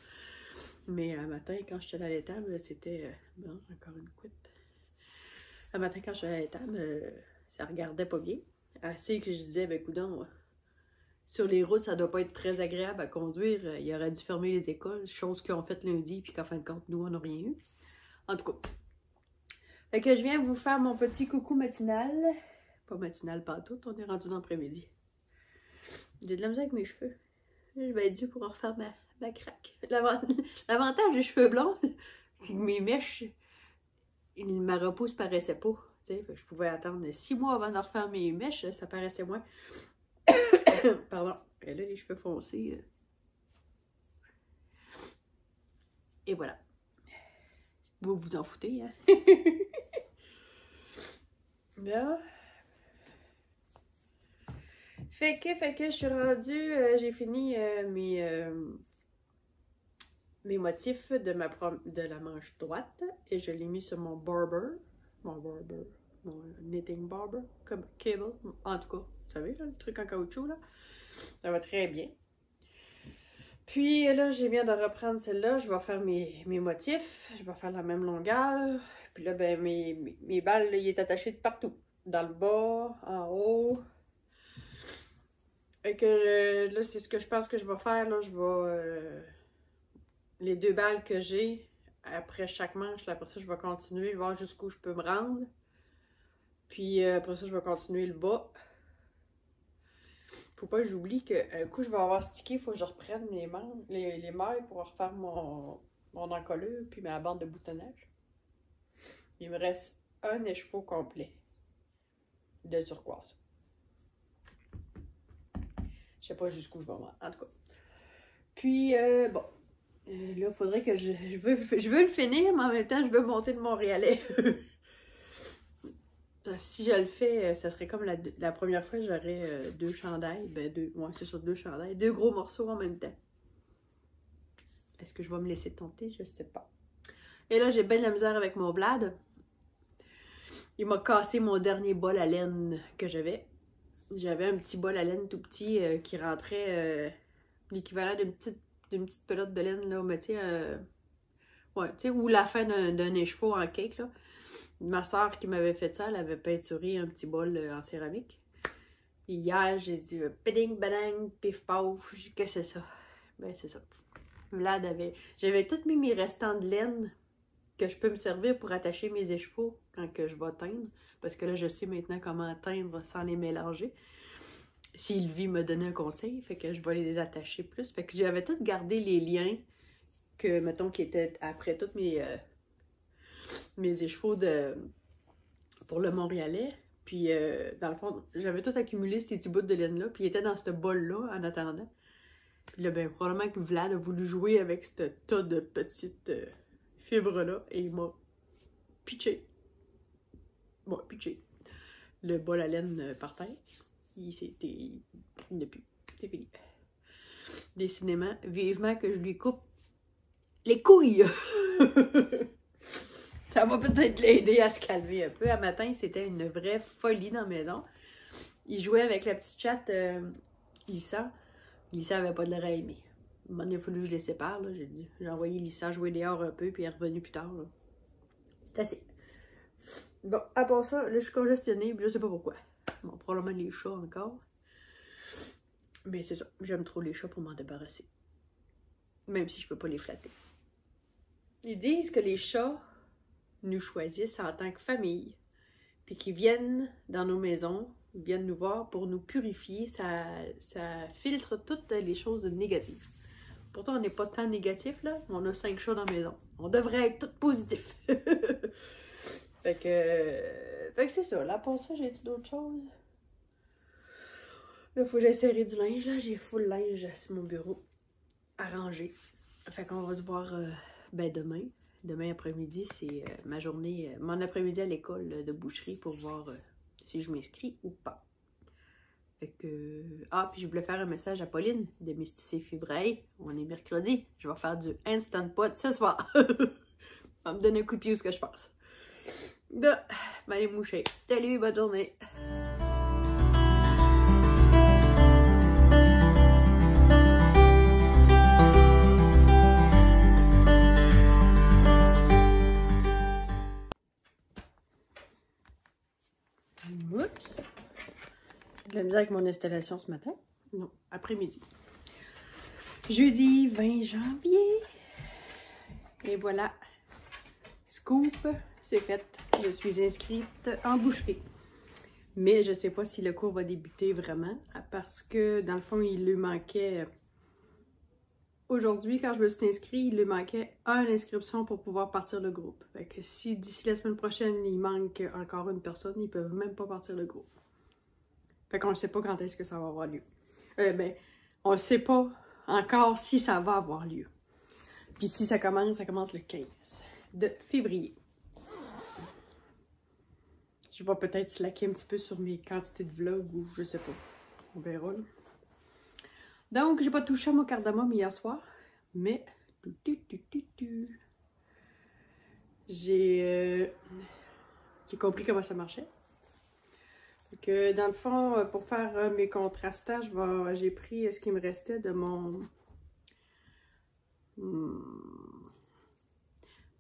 Mais un matin, quand j'étais à l'étable, c'était... bon, encore une couette. Un matin, quand j'étais à l'étable, ça regardait pas bien. Assez que je disais, ben coudonc, sur les routes, ça doit pas être très agréable à conduire. Il aurait dû fermer les écoles, chose qu'ils ont fait lundi, puis qu'en fin de compte, nous, on n'a rien eu. En tout cas. Fait que je viens vous faire mon petit coucou matinal. Pas matinal, pas tout, on est rendu dans l'après-midi. J'ai de la misère avec mes cheveux. Je vais être due pour en refaire ma craque. L'avantage des cheveux blonds, mes mèches... ma repousse paraissait pas. Je pouvais attendre 6 mois avant de refaire mes mèches, ça paraissait moins. Pardon. Et là, les cheveux foncés. Et voilà. Vous vous en foutez, hein? Là. Fait que je suis rendue, j'ai fini mes motifs de la manche droite et je l'ai mis sur mon knitting barber, comme cable, en tout cas, vous savez, là, le truc en caoutchouc, là, ça va très bien. Puis là, j'ai bien de reprendre celle-là, je vais faire mes motifs, je vais faire la même longueur, puis là, ben, mes balles, là, il est attaché de partout, dans le bas, en haut. Et que là, c'est ce que je pense que je vais faire, là, je vais... les 2 balles que j'ai, après chaque manche, là, après ça, je vais continuer, voir jusqu'où je peux me rendre. Puis après ça, je vais continuer le bas. Faut pas que j'oublie qu'un coup, je vais avoir stické, il faut que je reprenne les mailles pour refaire mon encolure, puis ma bande de boutonnage. Il me reste un écheveau complet de turquoise. Je sais pas jusqu'où je vais me rendre, en tout cas. Puis, bon... là, il faudrait que je veux le finir, mais en même temps, je veux monter de Montréalais. Si je le fais, ça serait comme la première fois, j'aurais 2 chandails. Ben, ouais, c'est ça, 2 chandails. 2 gros morceaux en même temps. Est-ce que je vais me laisser tenter? Je sais pas. Et là, j'ai bien de la misère avec mon blad. Il m'a cassé mon dernier bol à laine que j'avais. J'avais un petit bol à laine tout petit qui rentrait l'équivalent d'une petite pelote de laine, là, mais tu sais, ouais, tu sais, ou la fin d'un écheveau en cake, là. Ma soeur qui m'avait fait ça, elle avait peinturé un petit bol en céramique. Et hier, j'ai dit péding, badang, pif, paf, qu'est-ce que c'est ça? Ben, c'est ça. Vlad j'avais tout mis mes restants de laine que je peux me servir pour attacher mes écheveaux quand que je vais teindre. Parce que là, je sais maintenant comment teindre sans les mélanger. Sylvie me donnait un conseil, fait que je vais les attacher plus. Fait que j'avais tout gardé les liens que, mettons, qui étaient après toutes mes écheveaux pour le Montréalais. Puis, dans le fond, j'avais tout accumulé ces petits bouts de laine-là, puis ils étaient dans ce bol-là en attendant. Puis là, ben, probablement que Vlad a voulu jouer avec ce tas de petites fibres-là, et il m'a pitché. Bon, pitché. Le bol à laine par terre. Il n'a plus. C'est fini. Décidément, vivement que je lui coupe les couilles! Ça va peut-être l'aider à se calmer un peu. Un matin, c'était une vraie folie dans la maison. Il jouait avec la petite chatte Lisa. Lisa avait pas de l'air aimée. il a fallu que je les sépare. J'ai envoyé Lisa jouer dehors un peu, puis elle est revenue plus tard. C'est assez. Bon, à part ça, là, je suis congestionnée, puis je sais pas pourquoi. Bon, probablement les chats encore. Mais c'est ça, j'aime trop les chats pour m'en débarrasser. Même si je peux pas les flatter. Ils disent que les chats nous choisissent en tant que famille. Puis qu'ils viennent dans nos maisons, ils viennent nous voir pour nous purifier. Ça filtre toutes les choses négatives. Pourtant, on n'est pas tant négatif, là. On a 5 chats dans la maison. On devrait être tous positifs. Fait que c'est ça. Là, pour ça, j'ai-tu d'autres choses? Là, faut que j'aille serrer du linge. Là, j'ai full linge sur mon bureau à ranger. Fait qu'on va se voir demain. Demain après-midi, c'est ma journée, mon après-midi à l'école de boucherie pour voir si je m'inscris ou pas. Fait que... Ah, puis je voulais faire un message à Pauline de Mysticé Fibraille. On est mercredi. Je vais faire du Instant Pot ce soir. On va me donner un coup de pied où ce que je passe. Bon, allez moucher. Salut, bonne journée. Oups. J'ai de la misère avec mon installation ce matin. Non, après-midi. Jeudi 20 janvier. Et voilà. Scoop, c'est fait. Je suis inscrite en boucherie. Mais je ne sais pas si le cours va débuter vraiment. Parce que, dans le fond, il lui manquait... Aujourd'hui, quand je me suis inscrite, il lui manquait une inscription pour pouvoir partir le groupe. Fait que si d'ici la semaine prochaine, il manque encore une personne, ils peuvent même pas partir le groupe. Fait qu'on ne sait pas quand est-ce que ça va avoir lieu. On ne sait pas encore si ça va avoir lieu. Puis si ça commence le 15 de février. Je vais peut-être slacker un petit peu sur mes quantités de vlogs ou je sais pas. On verra là. Donc, j'ai pas touché à mon cardamome hier soir, mais j'ai compris comment ça marchait. Que dans le fond, pour faire mes contrastages, j'ai pris ce qui me restait de mon...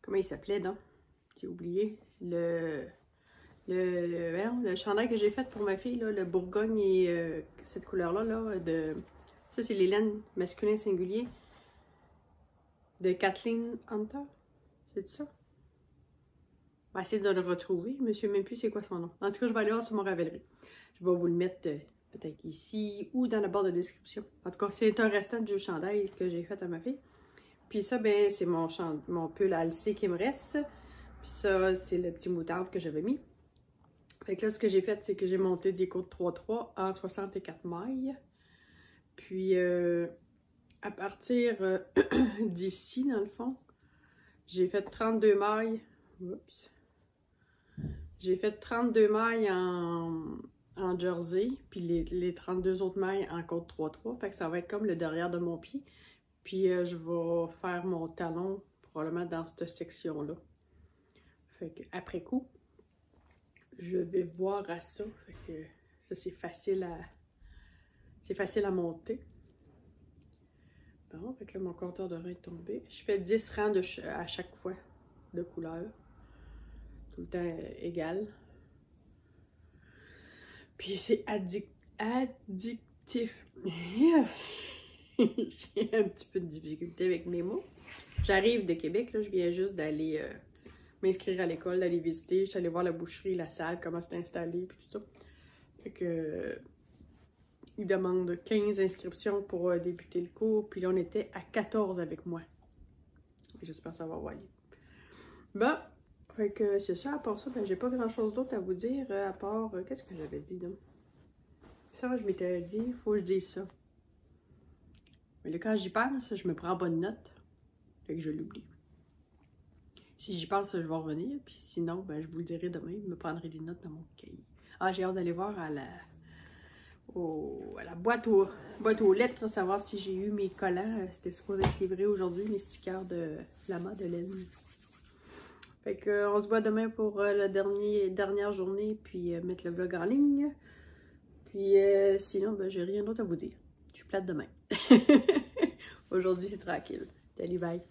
Comment il s'appelait, non? J'ai oublié. Le chandail que j'ai fait pour ma fille, là, le Bourgogne et cette couleur-là, de... Ça, c'est les laines masculins singuliers de Kathleen Hunter. C'est ça? Je vais essayer de le retrouver. Je ne me souviens même plus c'est quoi son nom. En tout cas, je vais aller voir sur mon Ravelry. Je vais vous le mettre peut-être ici ou dans la barre de description. En tout cas, c'est un restant du chandail que j'ai fait à ma fille. Puis ça, ben, c'est mon pull alcé qui me reste. Puis ça, c'est le petit moutarde que j'avais mis. Fait que là, ce que j'ai fait, c'est que j'ai monté des côtes 3-3 en 64 mailles. Puis, à partir d'ici, dans le fond, j'ai fait 32 mailles. Oups. J'ai fait 32 mailles en jersey, puis les 32 autres mailles en côte 3-3. Fait que ça va être comme le derrière de mon pied. Puis, je vais faire mon talon probablement dans cette section-là. Fait que après coup, je vais voir à ça. Fait que ça, c'est facile à monter. Bon, fait que là, mon compteur de rein est tombé. Je fais 10 rangs à chaque fois de couleur. Tout le temps égal. Puis c'est addictif. J'ai un petit peu de difficulté avec mes mots. J'arrive de Québec, là, je viens juste d'aller m'inscrire à l'école, d'aller visiter. Je suis allée voir la boucherie, la salle, comment c'est installé, puis tout ça. Fait que... ils demandent 15 inscriptions pour débuter le cours. Puis là, on était à 14 avec moi. J'espère que ça va avoir lieu. Bon, fait que c'est ça. À part ça, ben, j'ai pas grand-chose d'autre à vous dire. À part... qu'est-ce que j'avais dit, donc? Ça, je m'étais dit, il faut que je dise ça. Mais là, quand j'y pense, je me prends en bonne note. Fait que je l'oublie. Si j'y pense, je vais revenir. Puis sinon, ben, je vous le dirai demain. Je me prendrai des notes dans mon cahier. Ah, j'ai hâte d'aller voir à la boîte aux lettres, savoir si j'ai eu mes collants. C'était supposé être livré aujourd'hui, mes stickers de la Madeleine. Fait que on se voit demain pour la dernière journée, puis mettre le vlog en ligne. Puis sinon, ben, j'ai rien d'autre à vous dire. Je suis plate demain. Aujourd'hui, c'est tranquille. Salut, bye.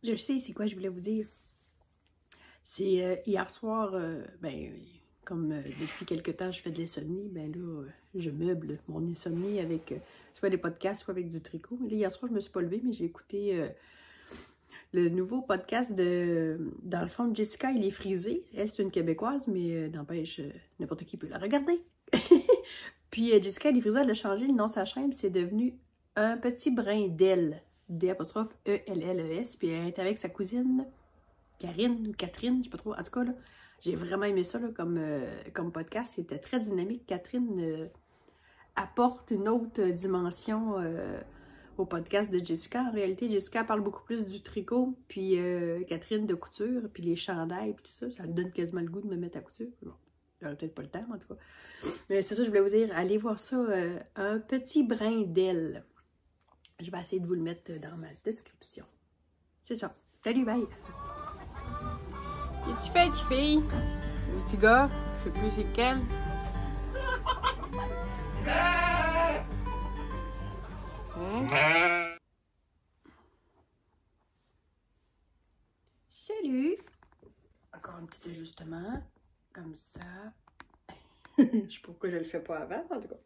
Je sais, c'est quoi je voulais vous dire. C'est hier soir, comme depuis quelque temps je fais de l'insomnie, ben là, je meuble mon insomnie avec soit des podcasts, soit avec du tricot. Mais là, hier soir, je me suis pas levée, mais j'ai écouté le nouveau podcast dans le fond, Jessica, il est frisé. Elle, c'est une Québécoise, mais n'empêche, n'importe qui peut la regarder. Puis Jessica, elle est frisée, elle a changé le nom de sa chaîne, c'est devenu Un petit brin d'elle. D'-E-L-L-E-S. Puis elle est avec sa cousine Karine ou Catherine, je sais pas trop. En tout cas, là, j'ai vraiment aimé ça là, comme podcast. C'était très dynamique. Catherine apporte une autre dimension au podcast de Jessica. En réalité, Jessica parle beaucoup plus du tricot, puis Catherine de couture, puis les chandails, puis tout ça. Ça me donne quasiment le goût de me mettre à couture. Bon, j'aurais peut-être pas le temps, en tout cas. Mais c'est ça que je voulais vous dire. Allez voir ça, Un petit brin d'elle. Je vais essayer de vous le mettre dans ma description. C'est ça. Salut, bye! Qu'est-ce que tu fais, petite fille? Un petit gars? Je sais plus c'est quel. Salut! Encore un petit ajustement. Comme ça. Je sais pas pourquoi je le fais pas avant, en tout cas.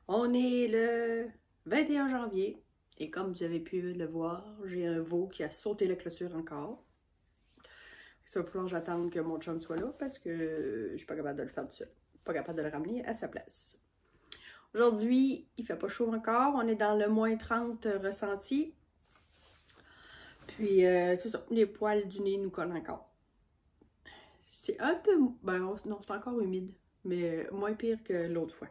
On est le 21 janvier. Et comme vous avez pu le voir, j'ai un veau qui a sauté la clôture encore. Ça va falloir que j'attende que mon chum soit là parce que je suis pas capable de le faire tout seul. Pas capable de le ramener à sa place. Aujourd'hui, il fait pas chaud encore. On est dans le moins 30 ressenti. Puis, c'est ça. Les poils du nez nous collent encore. C'est un peu... Ben, non, c'est encore humide. Mais moins pire que l'autre fois.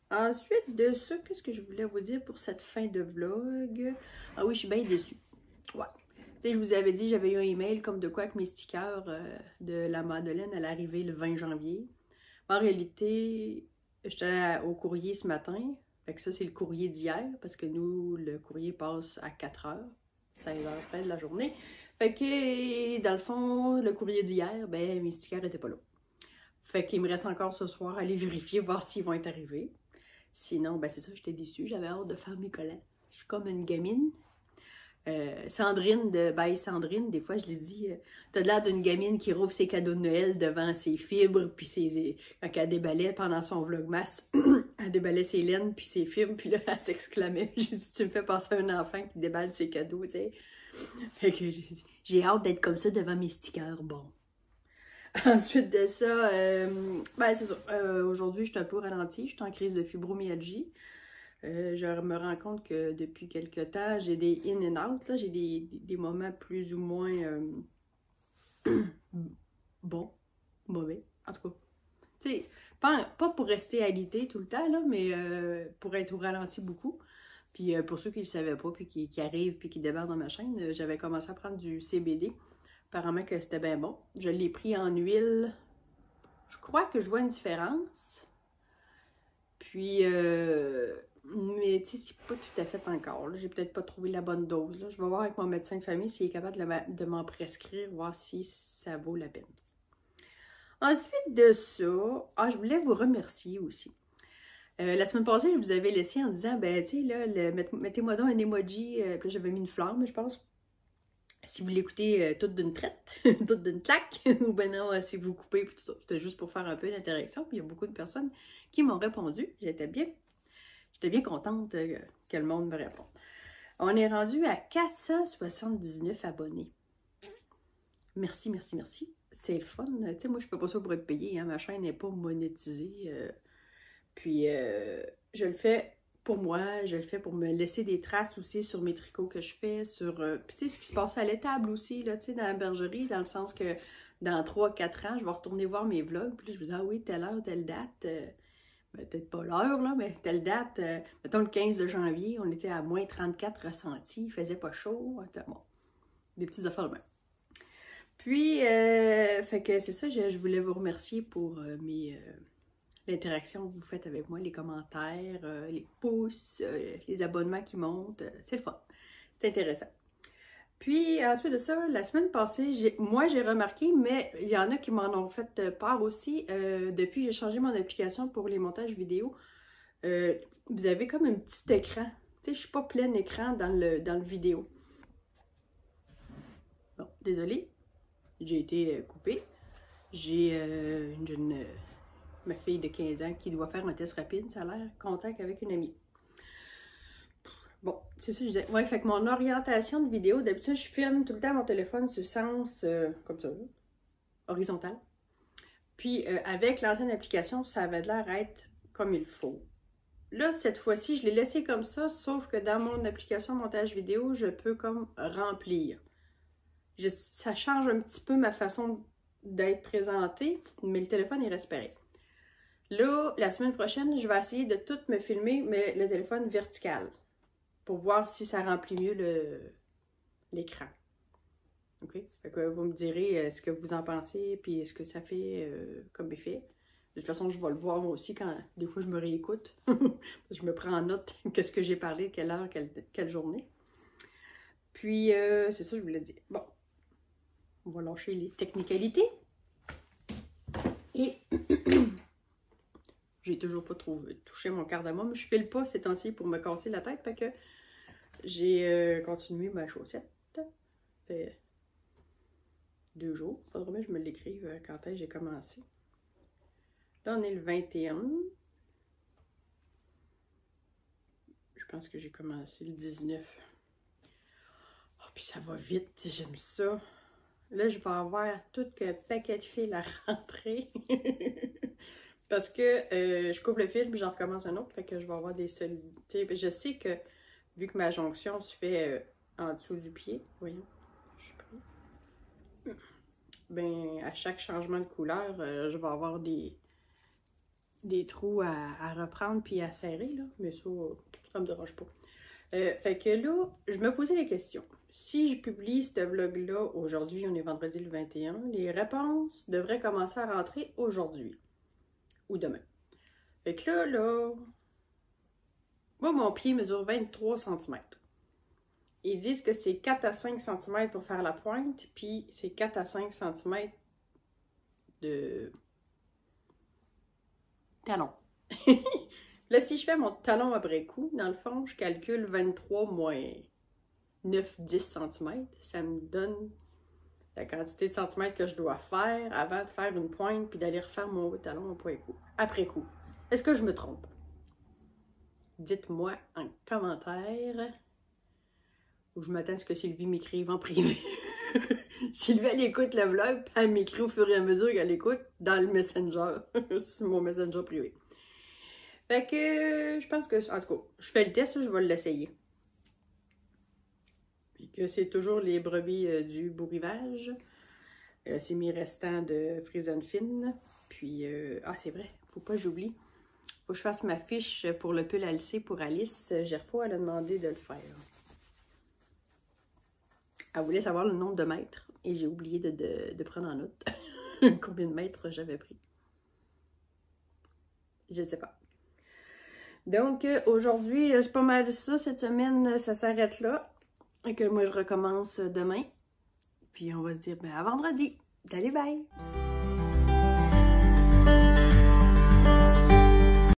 Ensuite de ça, qu'est-ce que je voulais vous dire pour cette fin de vlog? Ah oui, je suis bien déçue. Ouais. Tu sais, je vous avais dit, j'avais eu un email comme de quoi que mes stickers de la Madeleine allaient arriver le 20 janvier. En réalité, j'étais au courrier ce matin. Fait que ça, c'est le courrier d'hier, parce que nous, le courrier passe à 4 heures, 16 heures fin de la journée. Fait que, dans le fond, le courrier d'hier, ben, mes stickers n'étaient pas là. Fait qu'il me reste encore ce soir à aller vérifier, voir s'ils vont être arrivés. Sinon, ben c'est ça, j'étais déçue. J'avais hâte de faire mes collants. Je suis comme une gamine. Sandrine de Bye Sandrine, des fois je lui dis t'as l'air d'une gamine qui rouvre ses cadeaux de Noël devant ses fibres, puis quand elle déballait pendant son vlogmas, elle déballait ses laines puis ses fibres, puis là elle s'exclamait. J'ai dit tu me fais penser à un enfant qui déballe ses cadeaux, tu sais. Fait que j'ai hâte d'être comme ça devant mes stickers, bon. Ensuite de ça, ben c'est ça. Aujourd'hui, je suis un peu ralentie, je suis en crise de fibromyalgie. Je me rends compte que depuis quelque temps, j'ai des in and out, j'ai des moments plus ou moins bons, mauvais, en tout cas. Tu sais, pas pour rester alité tout le temps, là, mais pour être au ralenti beaucoup. Puis pour ceux qui ne le savaient pas, puis qui arrivent, puis qui débarquent dans ma chaîne, j'avais commencé à prendre du CBD. Apparemment que c'était bien bon. Je l'ai pris en huile. Je crois que je vois une différence. Puis, mais tu sais, c'est pas tout à fait encore. J'ai peut-être pas trouvé la bonne dose. Là. Je vais voir avec mon médecin de famille s'il est capable de m'en prescrire, voir si ça vaut la peine. Ensuite de ça, je voulais vous remercier aussi. La semaine passée, je vous avais laissé en disant, ben tu sais, là, mettez-moi donc un emoji. Puis j'avais mis une flamme, je pense. Si vous l'écoutez toute d'une traite, toute d'une claque, ou ben non, si vous coupez, puis tout ça. C'était juste pour faire un peu d'interaction, puis il y a beaucoup de personnes qui m'ont répondu. J'étais bien contente que le monde me réponde. On est rendu à 479 abonnés. Merci, merci, merci. C'est le fun. Tu sais, moi, je fais pas ça pour être payé, hein. Ma chaîne n'est pas monétisée. Puis, je le fais pour moi, je le fais pour me laisser des traces aussi sur mes tricots que je fais, sur puis tu sais, ce qui se passe à l'étable aussi, là, tu sais, dans la bergerie, dans le sens que dans 3-4 ans, je vais retourner voir mes vlogs, puis là, je vais dire, ah oui, telle heure, telle date, peut-être pas l'heure, là, mais telle date, mettons le 15 de janvier, on était à moins 34 ressentis, il faisait pas chaud, bon, des petites affaires de même. Puis, fait que c'est ça, je voulais vous remercier pour l'interaction que vous faites avec moi, les commentaires, les pouces, les abonnements qui montent. C'est le fun. C'est intéressant. Puis ensuite de ça, la semaine passée, j'ai remarqué, mais il y en a qui m'en ont fait part aussi. Depuis que j'ai changé mon application pour les montages vidéo, vous avez comme un petit écran. Tu sais, je suis pas plein écran dans le vidéo. Bon, désolée, j'ai été coupée. J'ai ma fille de 15 ans qui doit faire un test rapide, ça a l'air, contact avec une amie. Bon, c'est ça que je disais. Ouais, fait que mon orientation de vidéo, d'habitude, je filme tout le temps mon téléphone sur sens, comme ça, horizontal. Puis, avec l'ancienne application, ça avait l'air être comme il faut. Là, cette fois-ci, je l'ai laissé comme ça, sauf que dans mon application montage vidéo, je peux comme remplir. Ça change un petit peu ma façon d'être présentée, mais le téléphone est respiré. Là, la semaine prochaine, je vais essayer de tout me filmer, mais le téléphone vertical, pour voir si ça remplit mieux l'écran. OK? Fait que vous me direz ce que vous en pensez, puis ce que ça fait comme effet. De toute façon, je vais le voir moi aussi quand des fois je me réécoute. Je me prends en note qu'est-ce que j'ai parlé, quelle heure, quelle journée. Puis, c'est ça que je voulais dire. Bon, on va lâcher les technicalités. Et j'ai toujours pas touché mon cardamome. Je file pas ces temps-ci pour me casser la tête, fait que j'ai continué ma chaussette. Ça fait 2 jours. Faudrait bien que je me l'écrive quand est-ce que j'ai commencé. Là, on est le 21. Je pense que j'ai commencé le 19. Oh, puis ça va vite, j'aime ça. Là, je vais avoir tout un paquet de fils à rentrer. Parce que je coupe le fil, puis j'en recommence un autre. Fait que je vais avoir des solides. Je sais que, vu que ma jonction se fait en dessous du pied, voyons, je suis pris. Ben, à chaque changement de couleur, je vais avoir des trous à reprendre puis à serrer, là. Mais ça me dérange pas. Fait que là, je me posais la question. Si je publie ce vlog-là aujourd'hui, on est vendredi le 21, les réponses devraient commencer à rentrer aujourd'hui ou demain. Fait que là, moi, mon pied mesure 23 cm. Ils disent que c'est 4 à 5 cm pour faire la pointe, puis c'est 4 à 5 cm de talon. Là, si je fais mon talon après coup, dans le fond, je calcule 23 moins 9-10 cm. Ça me donne la quantité de centimètres que je dois faire avant de faire une pointe puis d'aller refaire mon talon après coup. Est-ce que je me trompe? Dites-moi en commentaire. Ou je m'attends à ce que Sylvie m'écrive en privé. Sylvie, elle écoute le vlog, puis elle m'écrit au fur et à mesure qu'elle écoute dans le Messenger. Sur mon Messenger privé. Fait que je pense que, en tout cas, je fais le test, je vais l'essayer. Puis que c'est toujours les brebis du beau rivage. C'est mes restants de Friesen Fine. Puis, c'est vrai, faut pas que j'oublie. Faut que je fasse ma fiche pour le pull Alcé pour Alice. Gerfo, elle a demandé de le faire. Elle voulait savoir le nombre de mètres et j'ai oublié de prendre en note combien de mètres j'avais pris. Je sais pas. Donc, aujourd'hui, c'est pas mal ça. Cette semaine, ça s'arrête là. Et que moi, je recommence demain. Puis, on va se dire, ben, à vendredi. Allez, bye!